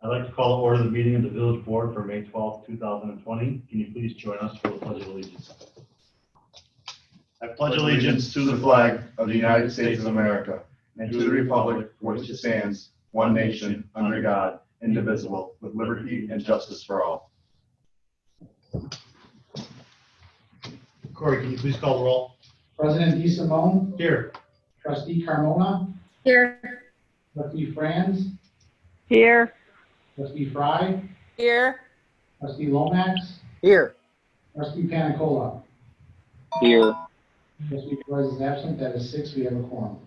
I'd like to call to order the meeting of the Village Board for May 12th, 2020. Can you please join us for the Pledge of Allegiance? I pledge allegiance to the flag of the United States of America and to the republic for which it stands, one nation, under God, indivisible, with liberty and justice for all. Corey, can you please call the roll? President DeSimone. Here. Trustee Carmona. Here. Trustee Franz. Here. Trustee Fry. Here. Trustee Lomax. Here. Trustee Panicola. Here. Trustee Perez is absent. That is 6. We have a quorum.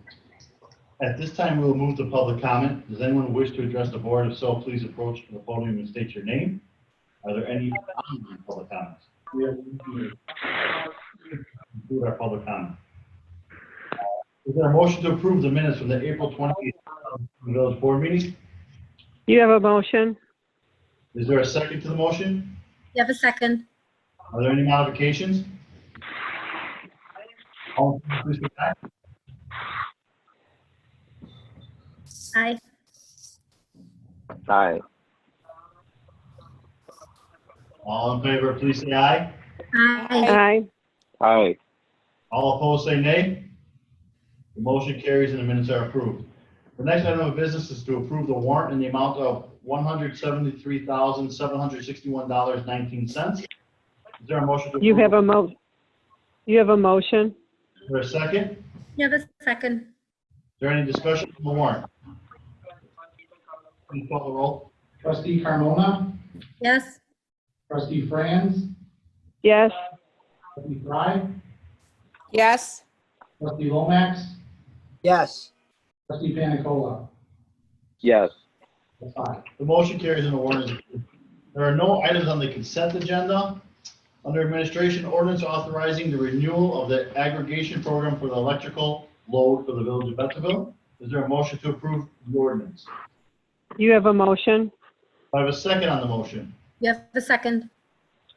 At this time, we will move to public comment. Does anyone wish to address the board? If so, please approach the podium and state your name. Are there any public comments? We have Conclude our public comment. Is there a motion to approve the minutes from the April 28th Village Board meeting? You have a motion? Is there a second to the motion? You have a second. Are there any modifications? All in favor, please say aye. Aye. Aye. All in favor, please say aye. Aye. Aye. Aye. All opposed, say nay. The motion carries and the minutes are approved. The next item of business is to approve the warrant in the amount of $173,761.19. Is there a motion to approve? You have a motion? Is there a second? Is You have a second. there any discussion on the warrant? Please call the roll. Trustee Carmona. Yes. Trustee Franz. Yes. Trustee Fry. Yes. Trustee Lomax. Yes. Trustee Panicola. Yes. That's 5. The motion carries and the warrant is approved. There are no items on the consent agenda. Under administration, ordinance authorizing the renewal of the aggregation program for the electrical load for the village of Bentonville. Is there a motion to approve the ordinance? You have a motion? I have a second on the motion. You have a second.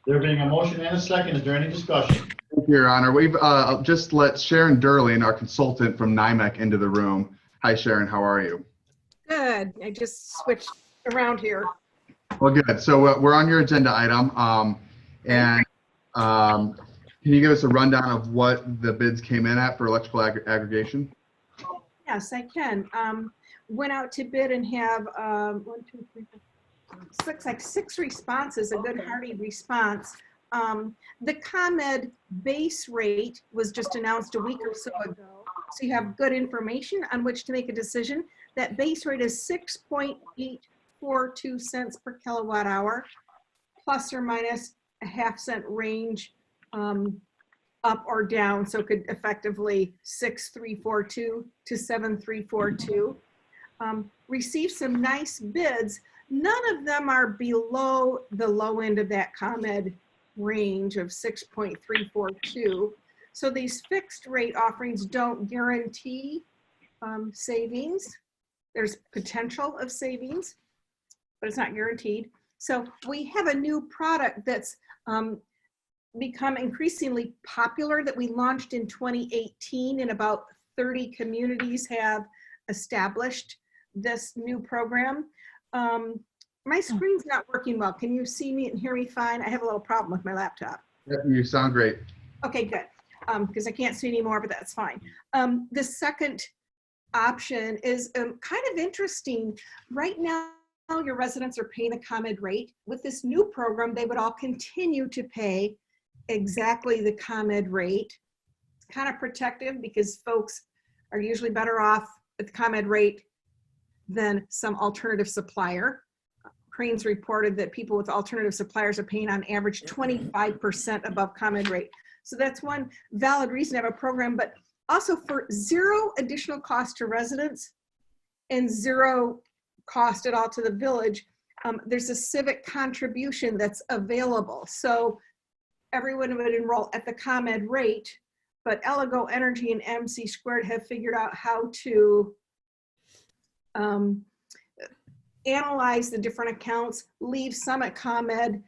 There being a motion and a second, is there any discussion? Thank you, Your Honor. We've just let Sharon Durling, our consultant from NIMEC, into the room. Hi, Sharon. How are you? Good. I just switched around here. Well, good. So we're on your agenda item. Can you give us a rundown of what the bids came in at for electrical aggregation? Yes, I can. Went out to bid and have 6 responses, a good hearty response. The ComEd base rate was just announced a week or so ago, so you have good information on which to make a decision. That base rate is 6.842 cents per kilowatt hour, plus or minus a half-cent range up or down, so it could effectively 6.342 to 7.342. Received some nice bids. None of them are below the low end of that ComEd range of 6.342. So these fixed rate offerings don't guarantee savings. There's potential of savings, but it's not guaranteed. So we have a new product that's become increasingly popular that we launched in 2018, and about 30 communities have established this new program. My screen's not working well. Can you see me and hear me fine? I have a little problem with my laptop. Yep, you sound great. Okay, good. Because I can't see anymore, but that's fine. The second option is kind of interesting. Right now, your residents are paying a ComEd rate. With this new program, they would all continue to pay exactly the ComEd rate. It's kind of protective because folks are usually better off at the ComEd rate than some alternative supplier. Cranes reported that people with alternative suppliers are paying on average 25% above ComEd rate. So that's one valid reason to have a program, but also for zero additional cost to residents and zero cost at all to the village, there's a civic contribution that's available. So everyone would enroll at the ComEd rate, but Elego Energy and MC Squared have figured out how to analyze the different accounts, leave some at ComEd,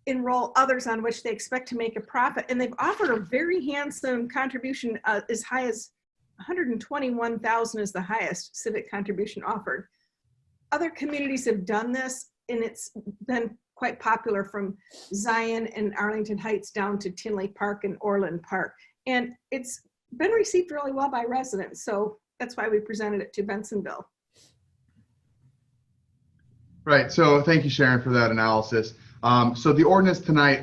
enroll others on which they expect to make a profit. And they've offered a very handsome contribution as high as $121,000 is the highest civic contribution offered. Other communities have done this it's been quite popular from Zion and Arlington Heights down to Tinley Park and Orland Park. And it's been received really well by residents. So that's why we presented it to Bensonville. Right, so thank you, Sharon, for that analysis. So the ordinance tonight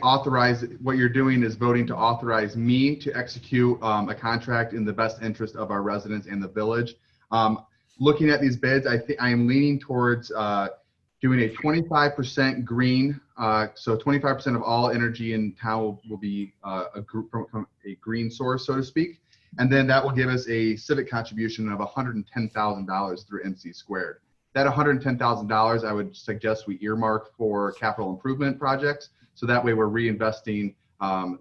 what you're doing is voting to authorize me to execute a contract in the best interest of our residents and the village. Looking at these bids, I am leaning towards doing a 25% green. So 25% of all energy in town will be from a green source, so to speak. And then that will give us a civic contribution of $110,000 through MC squared. That $110,000, I would suggest we earmark for capital improvement projects. So that way we're reinvesting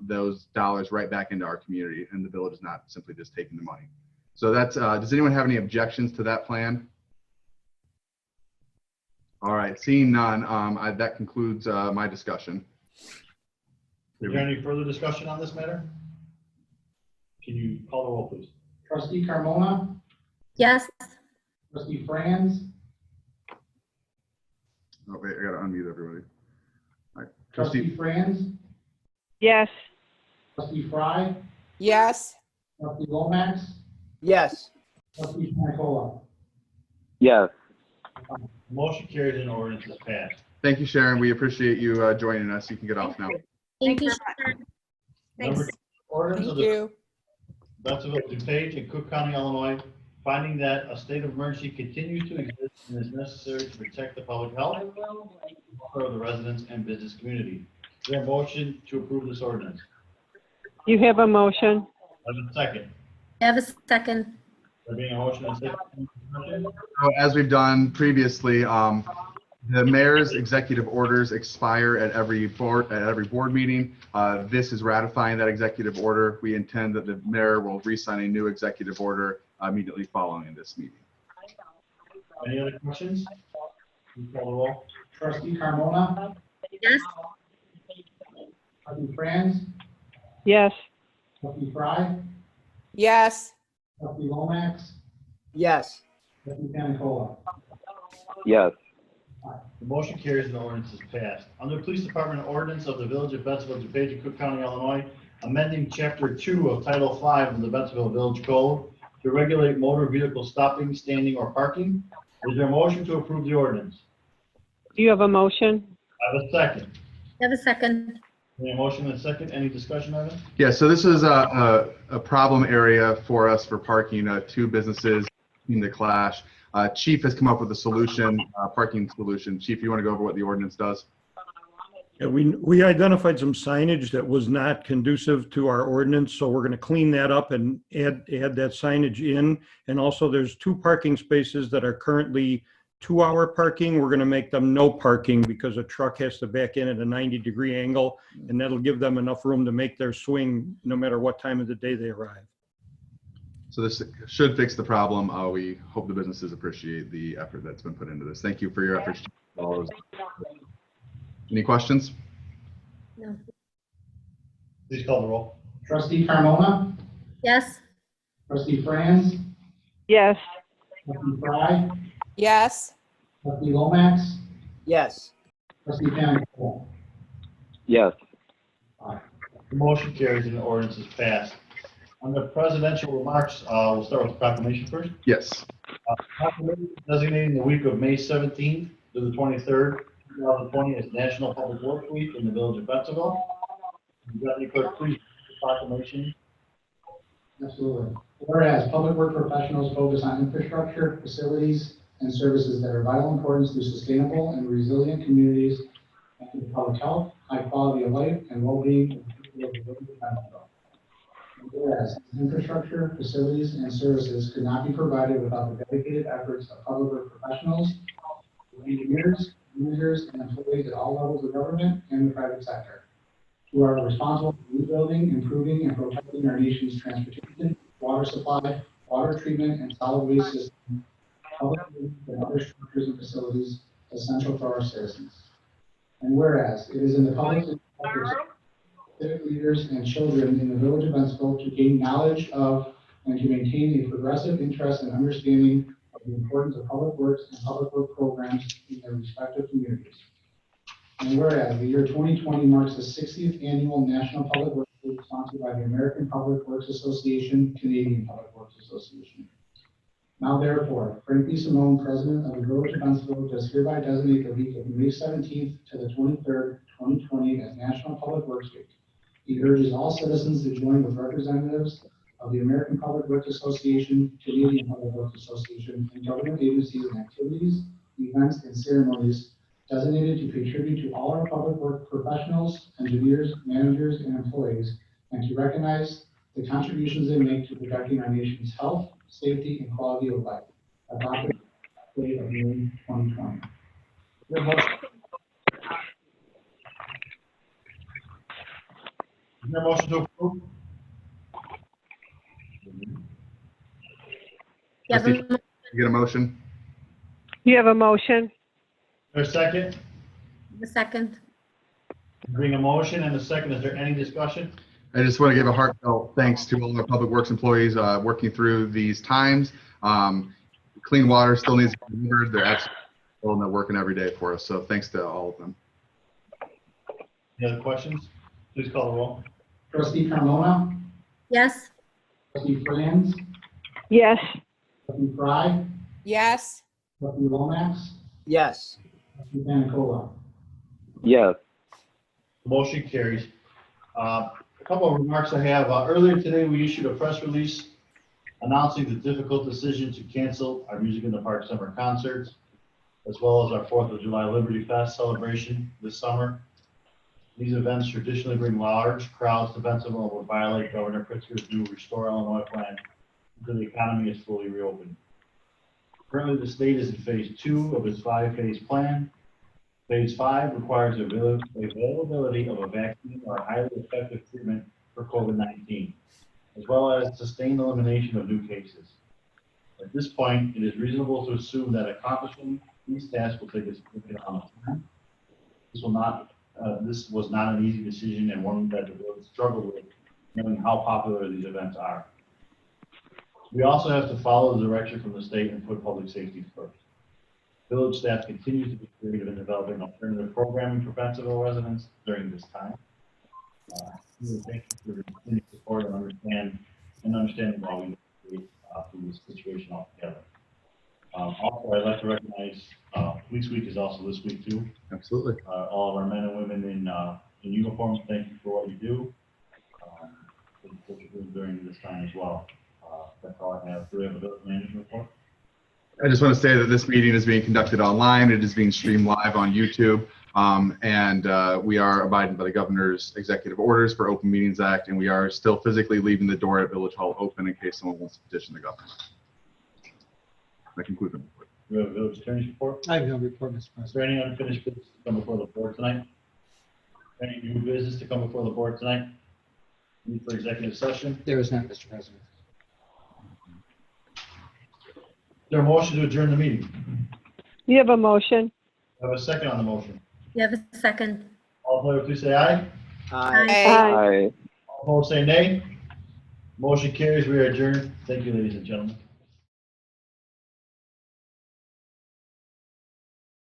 those dollars right back into our community, and the village is not simply just taking the money. So that's, does anyone have any objections to that plan? All right, seeing none, that concludes my discussion. Is there any further discussion on this matter? Can you call the roll, please? Trustee Carmona, Yes. trustee Franz, Oh, wait, I gotta unmute everybody. All right, trustee Franz, Yes. trustee Fry, Yes. trustee Lomax, Yes. trustee Panicola. Yes. Motion carries and ordinance is passed. Thank you, Sharon. We appreciate you joining us. You can get off now. Thank you. very much. Sharon. Thanks. Number two, ordinance of the Bensonville, DuPage, and Cook County, Illinois, finding that a state of emergency continues to exist and is necessary to protect the public health of the residents and business community. Is there a motion to approve this ordinance? You have a motion. Have a second. I have a second. There being a motion and a second. So as we've done previously, the mayor's executive orders expire at every board meeting. This is ratifying that executive order. We intend that the mayor will re-sign a new executive order immediately following this meeting. Any other questions? Can you call the roll? Trustee Carmona, Yes. trustee Franz, Yes. trustee Fry, Yes. trustee Lomax, Yes. trustee Panicola. Yes. The motion carries and the ordinance is passed. Under Police Department ordinance of the Village of Bensonville, DuPage, and Cook County, Illinois, amending Chapter 2 of Title 5 of the Bensonville Village Code to regulate motor vehicle stopping, standing, or parking. Is there a motion to approve the ordinance? You have a motion. I have a second. I have a second. Any motion and a second? Any discussion on it? Yeah, so this is a problem area for us for parking. Two businesses in the clash. Chief has come up with a solution, parking solution. Chief, you want to go over what the ordinance does? Yeah, we identified some signage that was not conducive to our ordinance, so we're going to clean that up and add that signage in. And also, there's 2 parking spaces that are currently 2-hour parking. We're going to make them no parking because a truck has to back in at a 90-degree angle, and that'll give them enough room to make their swing no matter what time of the day they arrive. So this should fix the problem. We hope the businesses appreciate the effort that's been put into this. Thank you for your efforts. Any questions? No. Please call the roll. Trustee Carmona, Yes. trustee Franz, Yes. trustee Fry, Yes. trustee Lomax, Yes. trustee Panicola. Yes. The motion carries and the ordinance is passed. Under presidential remarks, we'll start with the proclamation first. Yes. Proclamation designating the week of May 17th to the 23rd, 2020 as National Public Works Week in the Village of Bensonville. You got any clerk, please, read the proclamation. Absolutely. Whereas public work professionals focus on infrastructure, facilities, and services that are vital importance to sustainable and resilient communities and to the public health, high quality of life, and well-being of the people of the village of Bensonville. And whereas infrastructure, facilities, and services could not be provided without the dedicated efforts of public work professionals, engineers, managers, and employees at all levels of government and the private sector, who are responsible for rebuilding, improving, and protecting our nation's transportation, water supply, water treatment, and solid waste system, public buildings and other structures and facilities essential for our citizens. And whereas it is in the public interest of civic leaders and children in the village of Bensonville to gain knowledge of and to maintain a progressive interest and understanding of the importance of public works and public work programs in their respective communities. And whereas the year 2020 marks the 60th annual National Public Works Week sponsored by the American Public Works Association, Canadian Public Works Association. Now therefore, Frank B. Simone, President of the Village of Huntsville, does hereby designate the week of May 17th to the 23rd, 2020 as National Public Works Week. He urges all citizens to join with representatives of the American Public Works Association, Canadian Public Works Association, and government agencies and activities, events, and ceremonies designated to contribute to all our public work professionals, engineers, managers, and employees, and to recognize the contributions they make to protecting our nation's health, safety, and quality of life. Adopted date of May 2020. Your motion. Is there a motion to approve? You have a, You get a motion? You have a motion? Is there a second? a second. Bring a motion and a second. Is there any discussion? I just want to give a heartfelt thanks to all our public works employees working through these times. Clean water still needs to be delivered. They're absolutely and they're working every day for us. So thanks to all of them. Any other questions? Please call the roll. Trustee Carmona, Yes. trustee Franz, Yes. trustee Fry, Yes. trustee Lomax, Yes. trustee Panicola. Yes. Motion carries. A couple of remarks I have. Earlier today, we issued a press release announcing the difficult decision to cancel our Music in the Park summer concerts, as well as our 4th of July Liberty Fest celebration this summer. These events traditionally bring large crowds to Bentonville and would violate Governor Pritzker's new Restore Illinois plan until the economy is fully reopened. Currently, the state is in phase 2 of its 5-phase plan. Phase 5 requires the availability of a vaccine or a highly effective treatment for COVID-19, as well as sustained elimination of new cases. At this point, it is reasonable to assume that accomplishing these tasks will take a significant amount of time. This was not an easy decision and one that the village struggled with, knowing how popular these events are. We also have to follow the direction from the state and put public safety first. Village staff continues to be creative in developing alternative programming for Bentonville residents during this time. We thank you for your continued support and understanding why we create through this situation altogether. Also, I'd like to recognize Police Week is also this week too. Absolutely. All of our men and women in uniform, thank you for what you do for what you're doing during this time as well. That's all I have. Do we have a village manager report? I just want to say that this meeting is being conducted online. It is being streamed live on YouTube. We are abiding by the governor's executive orders for Open Meetings Act, and we are still physically leaving the door at Village Hall open in case someone wants to petition the governor. That concludes my report. Do we have a village attorney's report? I have no report, Mr. Is President. there any unfinished business to come before the board tonight? Any new business to come before the board tonight? Need for executive session? There is none, Mr. President. Is there a motion to adjourn the meeting? You have a motion? Have a second on the motion. You have a second. All in favor, please say aye. Aye. Aye. Aye. All opposed, say nay. Motion carries. We are adjourned. Thank you, ladies and gentlemen.